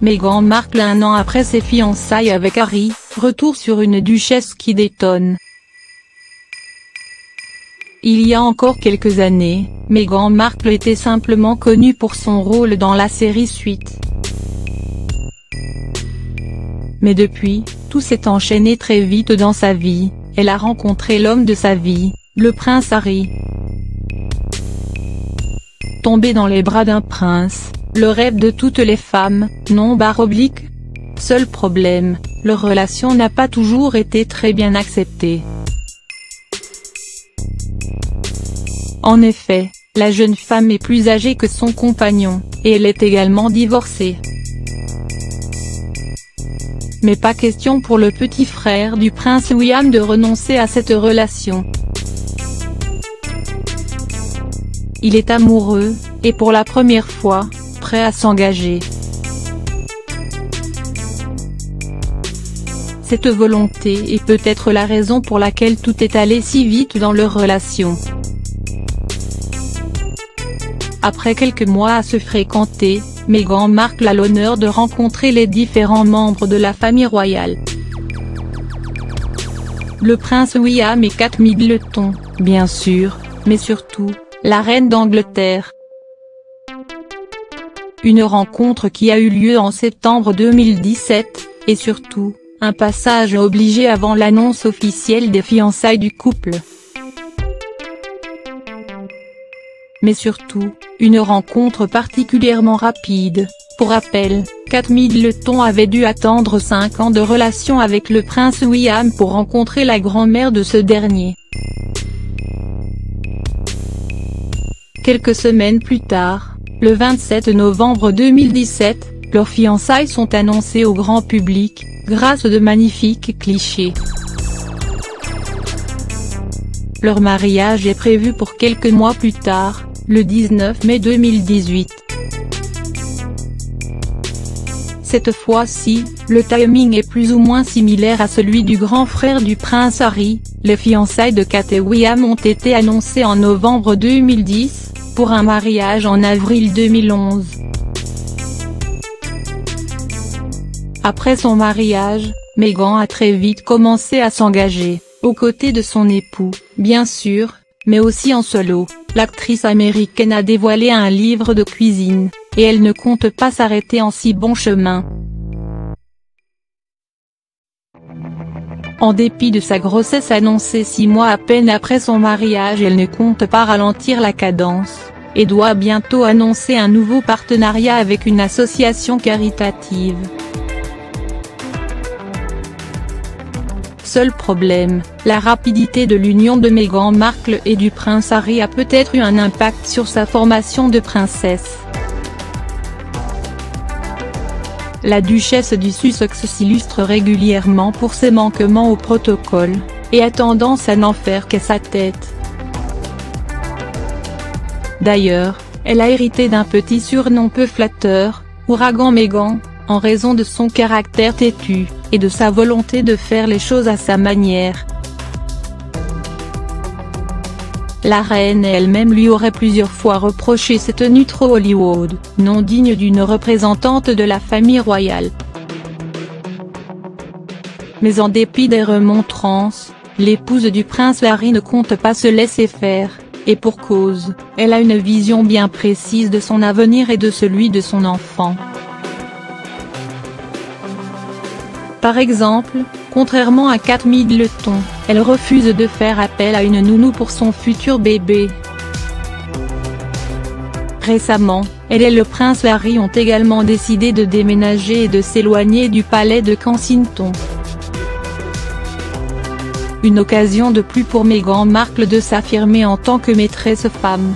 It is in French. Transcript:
Meghan Markle 1 an après ses fiançailles avec Harry, retour sur une duchesse qui détonne. Il y a encore quelques années, Meghan Markle était simplement connue pour son rôle dans la série Suits. Mais depuis, tout s'est enchaîné très vite dans sa vie, elle a rencontré l'homme de sa vie, le prince Harry. Tomber dans les bras d'un prince, le rêve de toutes les femmes, non ? Seul problème, leur relation n'a pas toujours été très bien acceptée. En effet, la jeune femme est plus âgée que son compagnon, et elle est également divorcée. Mais pas question pour le petit frère du prince William de renoncer à cette relation. Il est amoureux, et pour la première fois, prêt à s'engager. Cette volonté est peut-être la raison pour laquelle tout est allé si vite dans leur relation. Après quelques mois à se fréquenter, Meghan Markle a l'honneur de rencontrer les différents membres de la famille royale. Le prince William et Kate Middleton, bien sûr, mais surtout, la reine d'Angleterre. Une rencontre qui a eu lieu en septembre 2017, et surtout, un passage obligé avant l'annonce officielle des fiançailles du couple. Mais surtout, une rencontre particulièrement rapide. Pour rappel, Kate Middleton avait dû attendre 5 ans de relation avec le prince William pour rencontrer la grand-mère de ce dernier. Quelques semaines plus tard, le 27 novembre 2017, leurs fiançailles sont annoncées au grand public, grâce de magnifiques clichés. Leur mariage est prévu pour quelques mois plus tard, le 19 mai 2018. Cette fois-ci, le timing est plus ou moins similaire à celui du grand frère du prince Harry. Les fiançailles de Kate et William ont été annoncées en novembre 2010, pour un mariage en avril 2011. Après son mariage, Meghan a très vite commencé à s'engager, aux côtés de son époux, bien sûr, mais aussi en solo. L'actrice américaine a dévoilé un livre de cuisine, et elle ne compte pas s'arrêter en si bon chemin. En dépit de sa grossesse annoncée 6 mois à peine après son mariage, elle ne compte pas ralentir la cadence, et doit bientôt annoncer un nouveau partenariat avec une association caritative. Seul problème, la rapidité de l'union de Meghan Markle et du prince Harry a peut-être eu un impact sur sa formation de princesse. La duchesse du Sussex s'illustre régulièrement pour ses manquements au protocole, et a tendance à n'en faire qu'à sa tête. D'ailleurs, elle a hérité d'un petit surnom peu flatteur, Ouragan Meghan, en raison de son caractère têtu, et de sa volonté de faire les choses à sa manière. La reine elle-même lui aurait plusieurs fois reproché ses tenues trop Hollywood, non dignes d'une représentante de la famille royale. Mais en dépit des remontrances, l'épouse du prince Harry ne compte pas se laisser faire, et pour cause, elle a une vision bien précise de son avenir et de celui de son enfant. Par exemple, contrairement à Kate Middleton, elle refuse de faire appel à une nounou pour son futur bébé. Récemment, elle et le prince Harry ont également décidé de déménager et de s'éloigner du palais de Kensington. Une occasion de plus pour Meghan Markle de s'affirmer en tant que maîtresse femme.